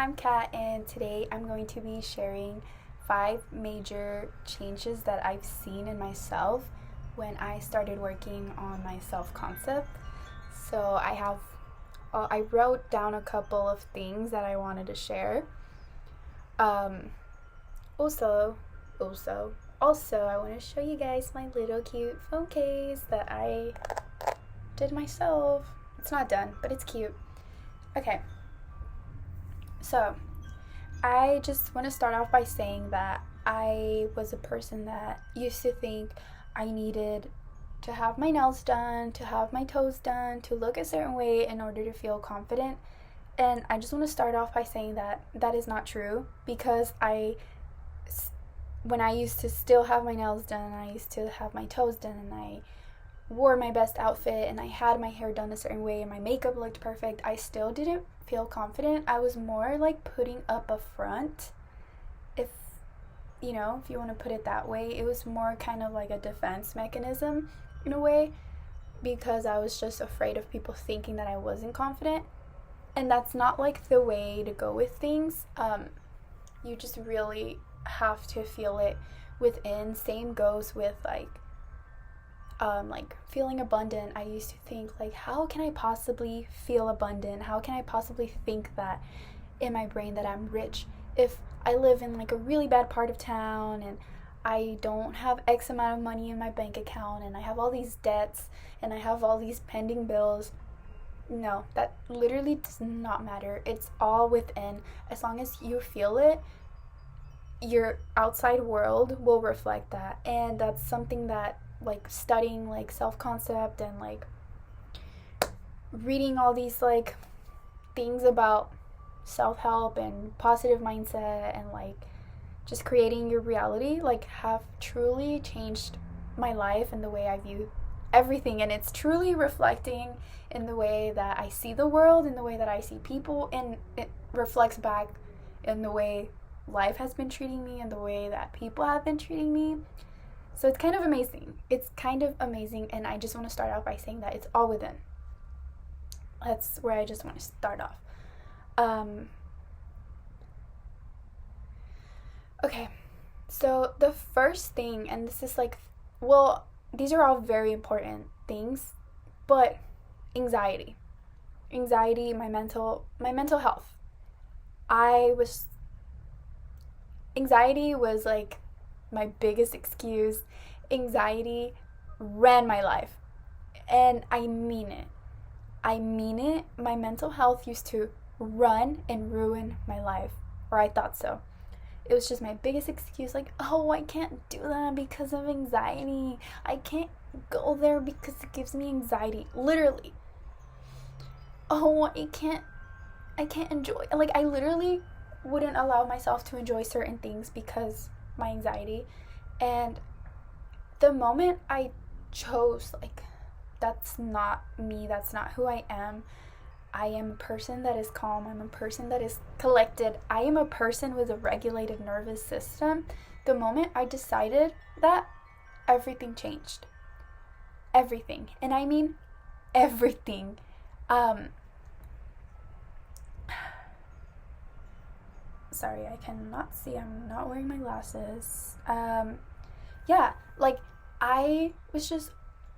I'm Kat, and today I'm going to be sharing 5 major changes that I've seen in myself when I started working on my self concept. So I wrote down a couple of things that I wanted to share. Um, also, also, I want to show you guys my little cute phone case that I did myself. It's not done, but it's cute. Okay, so I just want to start off by saying that I was a person that used to think I needed to have my nails done, to have my toes done, to look a certain way in order to feel confident. And I just want to start off by saying that that is not true because when I used to still have my nails done, I used to have my toes done, and I wore my best outfit and I had my hair done a certain way and my makeup looked perfect, I still didn't feel confident. I was more like putting up a front, if if you want to put it that way. It was more kind of like a defense mechanism in a way because I was just afraid of people thinking that I wasn't confident. And that's not like the way to go with things. You just really have to feel it within. Same goes with like feeling abundant. I used to think like, how can I possibly feel abundant? How can I possibly think that in my brain that I'm rich if I live in like a really bad part of town and I don't have X amount of money in my bank account and I have all these debts and I have all these pending bills? No, that literally does not matter. It's all within. As long as you feel it, your outside world will reflect that. And that's something that like studying like self-concept and like reading all these like things about self-help and positive mindset and like just creating your reality like have truly changed my life and the way I view everything. And it's truly reflecting in the way that I see the world, in the way that I see people, and it reflects back in the way life has been treating me and the way that people have been treating me. So it's kind of amazing. It's kind of amazing, and I just want to start out by saying that it's all within. That's where I just want to start off. Okay, so the first thing, and this is like, well, these are all very important things, but anxiety, my mental health. I was Anxiety was like my biggest excuse. Anxiety ran my life. And I mean it. I mean it. My mental health used to run and ruin my life, or I thought so. It was just my biggest excuse, like, oh, I can't do that because of anxiety. I can't go there because it gives me anxiety. Literally. Oh, I can't enjoy. Like, I literally wouldn't allow myself to enjoy certain things because my anxiety. And the moment I chose, like, that's not me, that's not who I am. I am a person that is calm, I'm a person that is collected, I am a person with a regulated nervous system. The moment I decided that, everything changed. Everything. And I mean everything. Sorry, I cannot see. I'm not wearing my glasses. Yeah, like I was just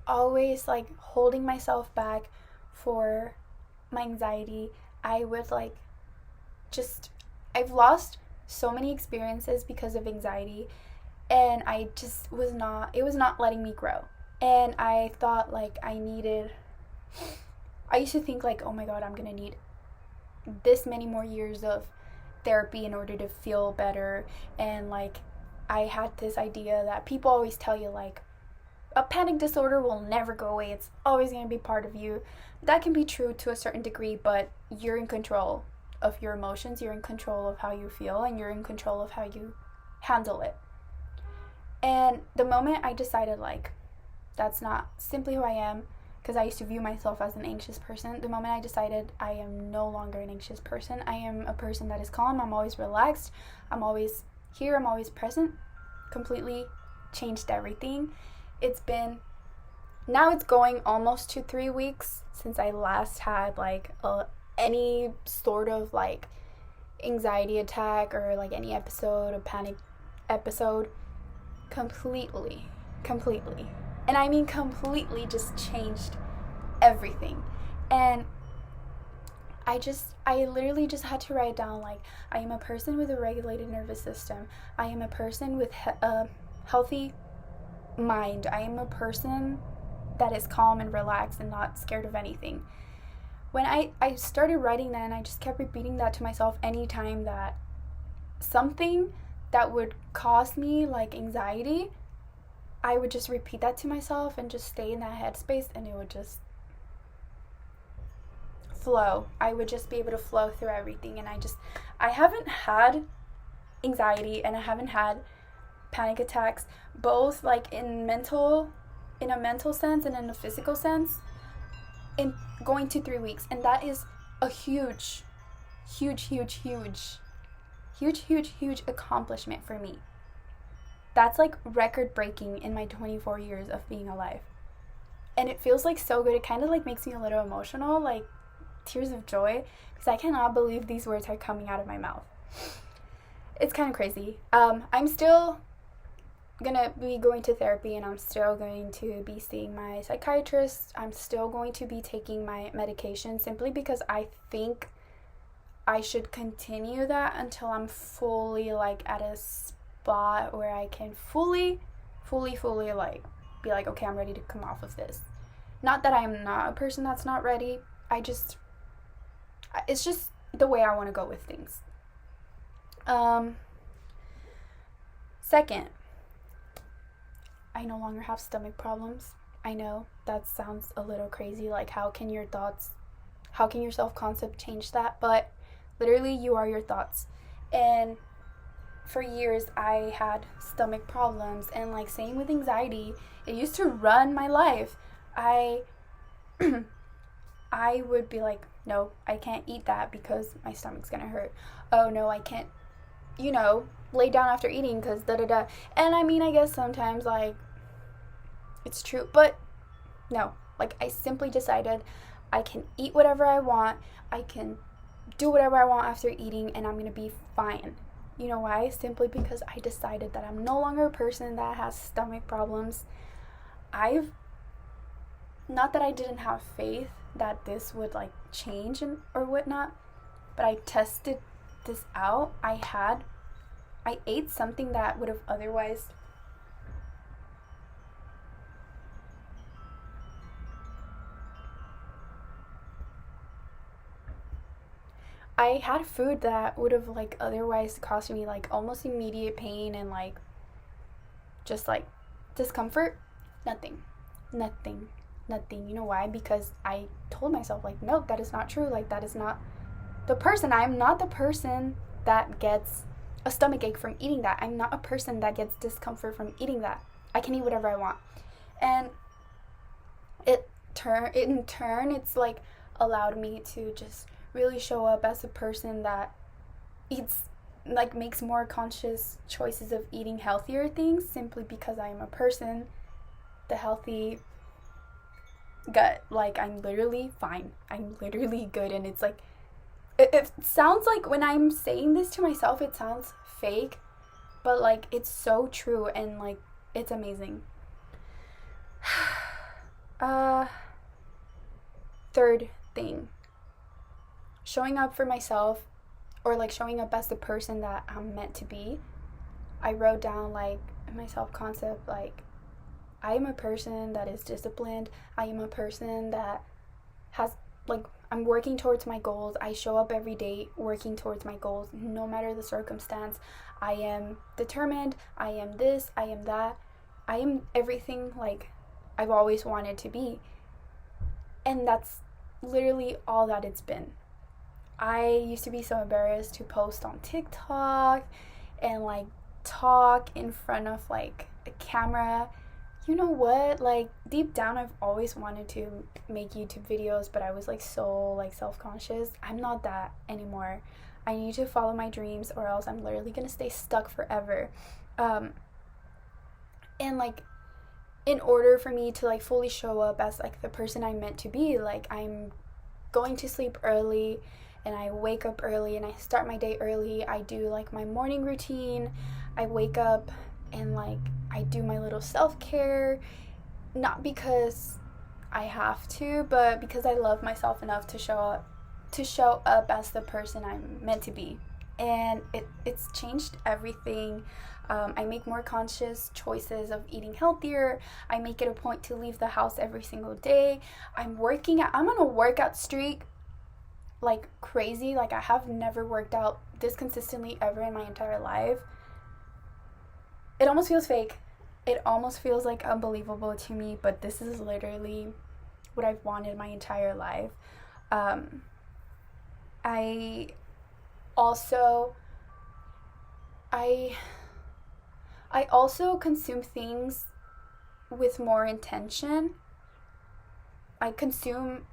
always like holding myself back for my anxiety. I would like just, I've lost so many experiences because of anxiety, and I just it was not letting me grow. And I thought like I used to think like, oh my god, I'm gonna need this many more years of therapy in order to feel better. And like I had this idea that people always tell you like a panic disorder will never go away, it's always going to be part of you. That can be true to a certain degree, but you're in control of your emotions, you're in control of how you feel, and you're in control of how you handle it. And the moment I decided like that's not simply who I am, because I used to view myself as an anxious person, the moment I decided I am no longer an anxious person, I am a person that is calm, I'm always relaxed, I'm always here, I'm always present, completely changed everything. Now it's going almost to 3 weeks since I last had like any sort of like anxiety attack or like any episode, a panic episode, completely, and I mean completely, just changed everything. And I literally just had to write down, like, I am a person with a regulated nervous system. I am a person with a healthy mind. I am a person that is calm and relaxed and not scared of anything. When I started writing that, and I just kept repeating that to myself anytime that something that would cause me like anxiety, I would just repeat that to myself and just stay in that headspace, and it would just flow. I would just be able to flow through everything. And I haven't had anxiety and I haven't had panic attacks, both like in a mental sense and in a physical sense, in going to 3 weeks. And that is a huge accomplishment for me. That's like record breaking in my 24 years of being alive. And it feels like so good. It kind of like makes me a little emotional, like tears of joy, because I cannot believe these words are coming out of my mouth. It's kind of crazy. I'm still gonna be going to therapy, and I'm still going to be seeing my psychiatrist. I'm still going to be taking my medication, simply because I think I should continue that until I'm fully like at a spot where I can fully like be like, okay, I'm ready to come off of this. Not that I'm not a person that's not ready. It's just the way I want to go with things. Second, I no longer have stomach problems. I know that sounds a little crazy, like how can your self-concept change that? But literally, you are your thoughts. And for years I had stomach problems, and like same with anxiety, it used to run my life. I would be like, no, I can't eat that because my stomach's gonna hurt. Oh no, I can't, lay down after eating because da-da-da. And I mean, I guess sometimes like it's true, but no, like I simply decided I can eat whatever I want, I can do whatever I want after eating, and I'm gonna be fine. You know why? Simply because I decided that I'm no longer a person that has stomach problems. Not that I didn't have faith that this would like change or whatnot, but I tested this out. I ate something that would have otherwise I had food that would have like otherwise caused me like almost immediate pain and like just like discomfort. Nothing. You know why? Because I told myself like, no, that is not true. Like, that is not the person. I'm not the person that gets a stomach ache from eating that. I'm not a person that gets discomfort from eating that. I can eat whatever I want. And in turn it's like allowed me to just really show up as a person that eats, like, makes more conscious choices of eating healthier things, simply because I am a person, the healthy gut. Like, I'm literally fine. I'm literally good. And it's like, it sounds like when I'm saying this to myself, it sounds fake, but like it's so true, and like it's amazing. Third thing, showing up for myself, or like showing up as the person that I'm meant to be. I wrote down like my self-concept, like I am a person that is disciplined. I am a person that has, like, I'm working towards my goals. I show up every day working towards my goals, no matter the circumstance. I am determined. I am this. I am that. I am everything like I've always wanted to be. And that's literally all that it's been. I used to be so embarrassed to post on TikTok and like talk in front of like a camera. You know what? Like, deep down, I've always wanted to make YouTube videos, but I was like so like self-conscious. I'm not that anymore. I need to follow my dreams, or else I'm literally gonna stay stuck forever. And like, in order for me to like fully show up as like the person I'm meant to be, like I'm going to sleep early, and I wake up early and I start my day early. I do like my morning routine. I wake up and like I do my little self-care, not because I have to, but because I love myself enough to show up as the person I'm meant to be. And it's changed everything. I make more conscious choices of eating healthier. I make it a point to leave the house every single day. I'm on a workout streak like crazy. Like I have never worked out this consistently ever in my entire life. It almost feels fake. It almost feels like unbelievable to me, but this is literally what I've wanted my entire life. I also consume things with more intention. I consume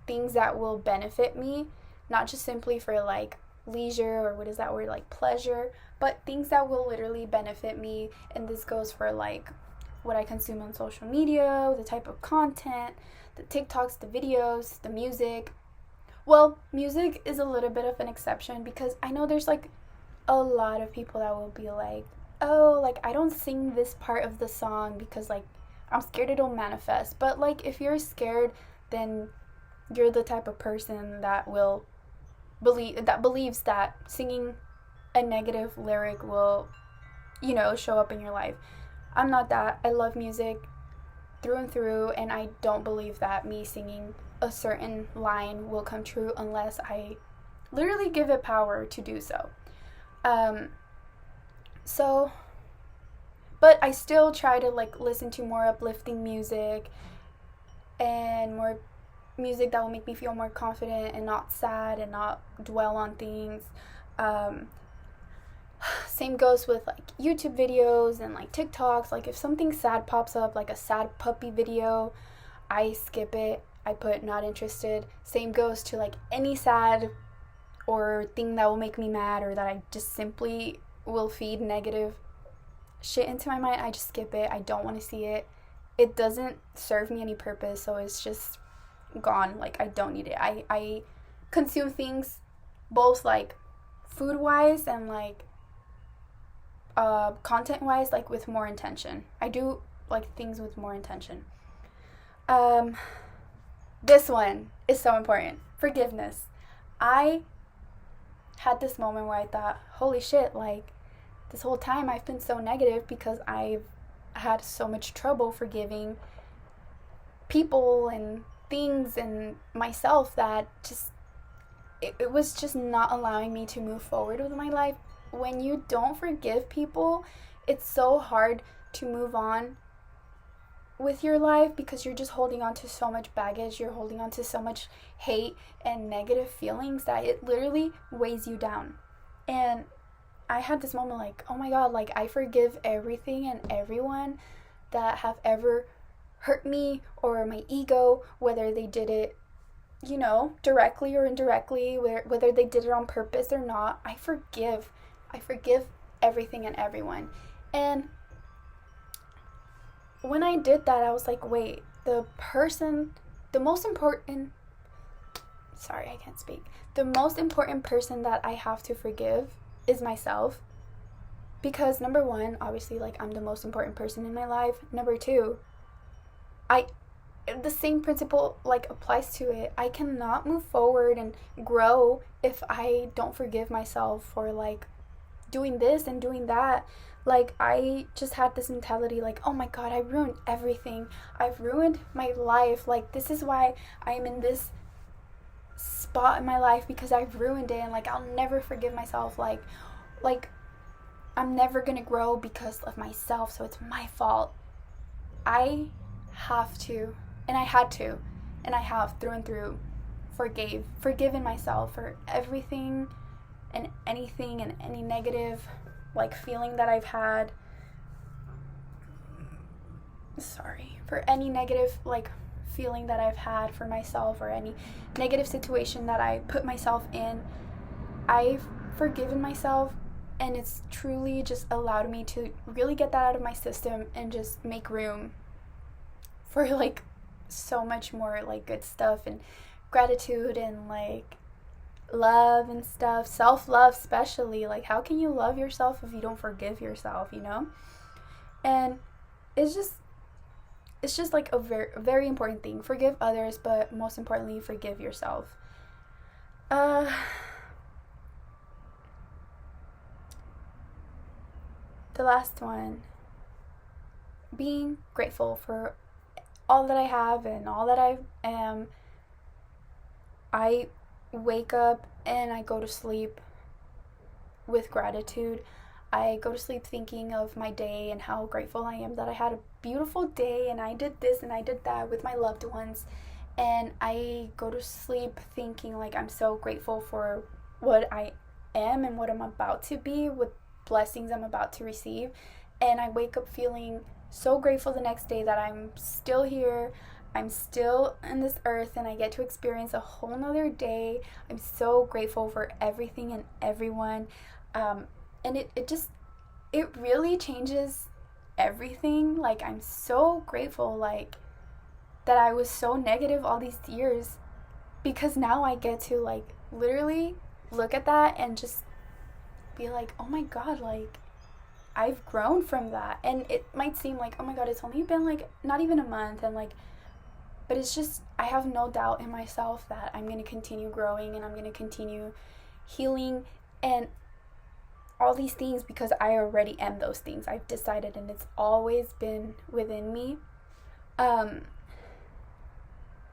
things that will benefit me, not just simply for like leisure or what is that word, like pleasure, but things that will literally benefit me. And this goes for like what I consume on social media, the type of content, the TikToks, the videos, the music. Well, music is a little bit of an exception because I know there's like a lot of people that will be like, oh, like I don't sing this part of the song because like I'm scared it'll manifest. But like if you're scared, then you're the type of person that believes that singing a negative lyric will, show up in your life. I'm not that. I love music through and through, and I don't believe that me singing a certain line will come true unless I literally give it power to do so. But I still try to like listen to more uplifting music and more music that will make me feel more confident and not sad and not dwell on things. Same goes with like YouTube videos and like TikToks. Like if something sad pops up, like a sad puppy video, I skip it. I put not interested. Same goes to like any sad or thing that will make me mad or that I just simply will feed negative shit into my mind. I just skip it. I don't want to see it. It doesn't serve me any purpose, so it's just gone. Like I don't need it. I consume things both like food wise and like content wise, like with more intention. I do like things with more intention. This one is so important. Forgiveness. I had this moment where I thought, holy shit, like this whole time I've been so negative because I've had so much trouble forgiving people and things and myself that just it was just not allowing me to move forward with my life. When you don't forgive people, it's so hard to move on with your life because you're just holding on to so much baggage. You're holding on to so much hate and negative feelings that it literally weighs you down. And I had this moment like, oh my god, like I forgive everything and everyone that have ever hurt me or my ego, whether they did it, directly or indirectly, whether they did it on purpose or not. I forgive everything and everyone. And when I did that, I was like, wait, the most important person that I have to forgive is myself. Because number one, obviously, like I'm the most important person in my life. Number two, the same principle like applies to it. I cannot move forward and grow if I don't forgive myself for like doing this and doing that. Like I just had this mentality like, oh my god, I ruined everything. I've ruined my life. Like this is why I'm in this spot in my life, because I've ruined it, and like I'll never forgive myself. Like I'm never gonna grow because of myself, so it's my fault. I have to, and I had to, and I have through and through forgiven myself for everything and anything and any negative like feeling that I've had. For any negative like feeling that I've had for myself or any negative situation that I put myself in. I've forgiven myself, and it's truly just allowed me to really get that out of my system and just make room for like so much more like good stuff and gratitude and like love and stuff, self-love especially. Like, how can you love yourself if you don't forgive yourself, you know? And it's just like a very important thing. Forgive others, but most importantly, forgive yourself. uh the last one, being grateful for all that I have and all that I am. I wake up and I go to sleep with gratitude. I go to sleep thinking of my day and how grateful I am that I had a beautiful day and I did this and I did that with my loved ones. And I go to sleep thinking like I'm so grateful for what I am and what I'm about to be, with blessings I'm about to receive. And I wake up feeling so grateful the next day that I'm still here. I'm still in this earth and I get to experience a whole nother day. I'm so grateful for everything and everyone. And it really changes everything. Like, I'm so grateful, like, that I was so negative all these years, because now I get to, like, literally look at that and just be like, oh my god, like, I've grown from that. And it might seem like, oh my god, it's only been like not even a month, and like, but it's just, I have no doubt in myself that I'm going to continue growing and I'm going to continue healing and all these things, because I already am those things. I've decided, and it's always been within me. um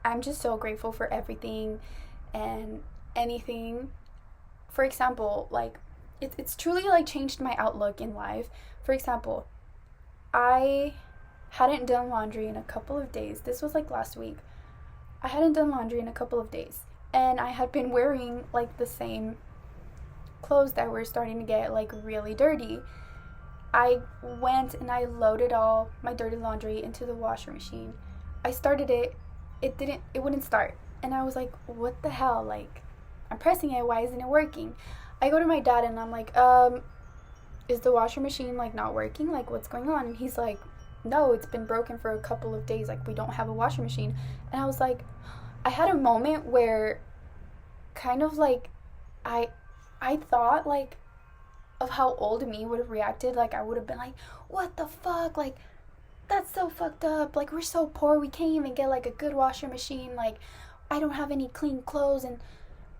I'm just so grateful for everything and anything. For example, like, it's truly like changed my outlook in life. For example, I hadn't done laundry in a couple of days. This was like last week. I hadn't done laundry in a couple of days, and I had been wearing like the same clothes that were starting to get like really dirty. I went and I loaded all my dirty laundry into the washer machine. I started it. It wouldn't start. And I was like, what the hell? Like, I'm pressing it. Why isn't it working? I go to my dad and I'm like, is the washer machine like not working? Like, what's going on? And he's like, no, it's been broken for a couple of days. Like, we don't have a washer machine. And I was like, I had a moment where kind of like I thought like of how old me would have reacted. Like, I would have been like, what the fuck? Like, that's so fucked up. Like, we're so poor, we can't even get like a good washer machine. Like, I don't have any clean clothes, and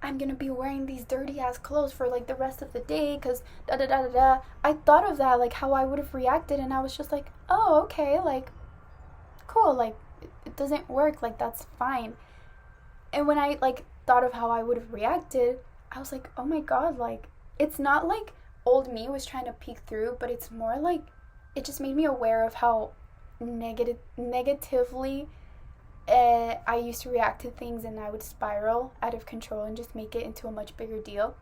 I'm gonna be wearing these dirty ass clothes for like the rest of the day, because da da da da da. I thought of that, like how I would have reacted, and I was just like, oh, okay, like, cool, like, it doesn't work, like, that's fine. And when I like thought of how I would have reacted, I was like, oh my god, like, it's not like old me was trying to peek through, but it's more like it just made me aware of how negatively I used to react to things, and I would spiral out of control and just make it into a much bigger deal.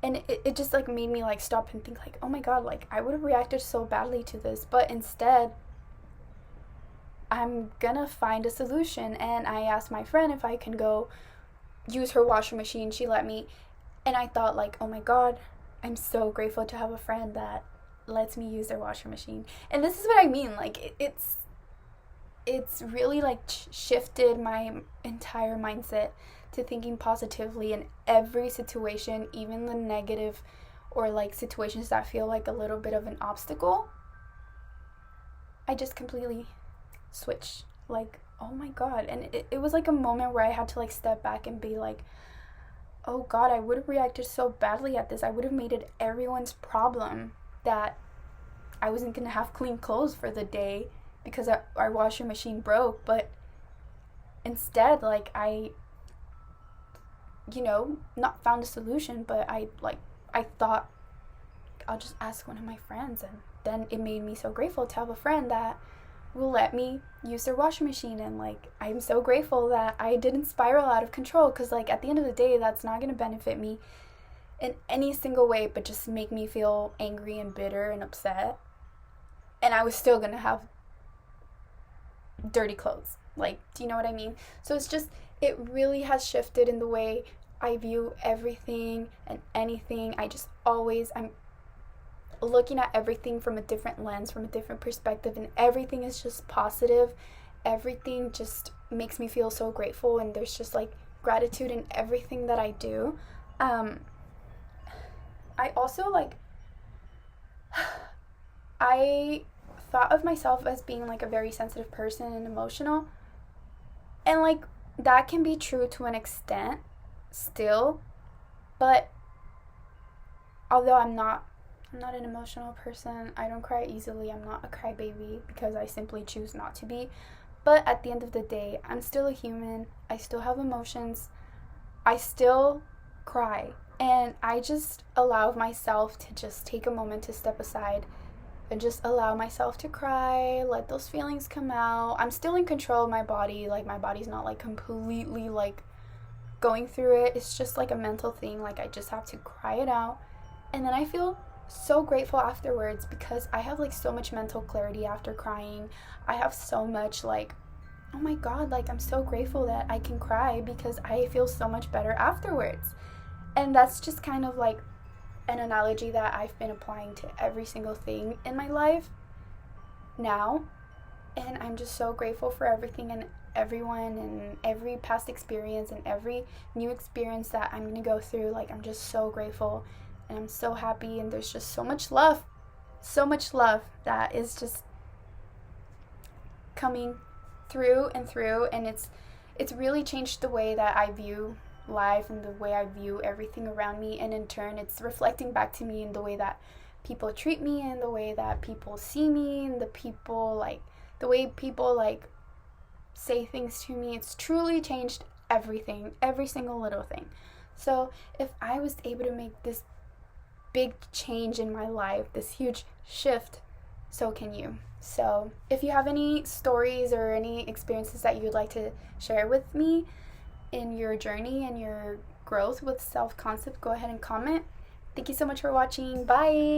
And it just like made me like stop and think like, oh my god, like, I would have reacted so badly to this, but instead I'm gonna find a solution. And I asked my friend if I can go use her washing machine. She let me. And I thought like, oh my god, I'm so grateful to have a friend that lets me use their washing machine. And this is what I mean, like, it's really like shifted my entire mindset to thinking positively in every situation, even the negative or like situations that feel like a little bit of an obstacle. I just completely switched, like, oh my god. And it was like a moment where I had to like step back and be like, oh god, I would have reacted so badly at this. I would have made it everyone's problem that I wasn't gonna have clean clothes for the day because our washing machine broke. But instead, like, I, not found a solution, but I thought I'll just ask one of my friends. And then it made me so grateful to have a friend that will let me use their washing machine. And like, I'm so grateful that I didn't spiral out of control, because like, at the end of the day, that's not going to benefit me in any single way, but just make me feel angry and bitter and upset. And I was still going to have dirty clothes. Like, do you know what I mean? So it's just, it really has shifted in the way I view everything and anything. I'm looking at everything from a different lens, from a different perspective, and everything is just positive. Everything just makes me feel so grateful, and there's just like gratitude in everything that I do. I also like I thought of myself as being like a very sensitive person and emotional, and like that can be true to an extent still, but although I'm not an emotional person. I don't cry easily. I'm not a crybaby because I simply choose not to be. But at the end of the day, I'm still a human. I still have emotions. I still cry. And I just allow myself to just take a moment to step aside and just allow myself to cry, let those feelings come out. I'm still in control of my body. Like, my body's not like completely like going through it. It's just like a mental thing. Like, I just have to cry it out. And then I feel so grateful afterwards because I have like so much mental clarity after crying. I have so much like, oh my god, like I'm so grateful that I can cry because I feel so much better afterwards. And that's just kind of like an analogy that I've been applying to every single thing in my life now. And I'm just so grateful for everything and everyone and every past experience and every new experience that I'm gonna go through. Like, I'm just so grateful and I'm so happy, and there's just so much love that is just coming through and through, and it's really changed the way that I view life and the way I view everything around me, and in turn it's reflecting back to me in the way that people treat me and the way that people see me and the way people like say things to me. It's truly changed everything, every single little thing. So if I was able to make this big change in my life, this huge shift, so can you. So if you have any stories or any experiences that you'd like to share with me in your journey and your growth with self-concept, go ahead and comment. Thank you so much for watching. Bye.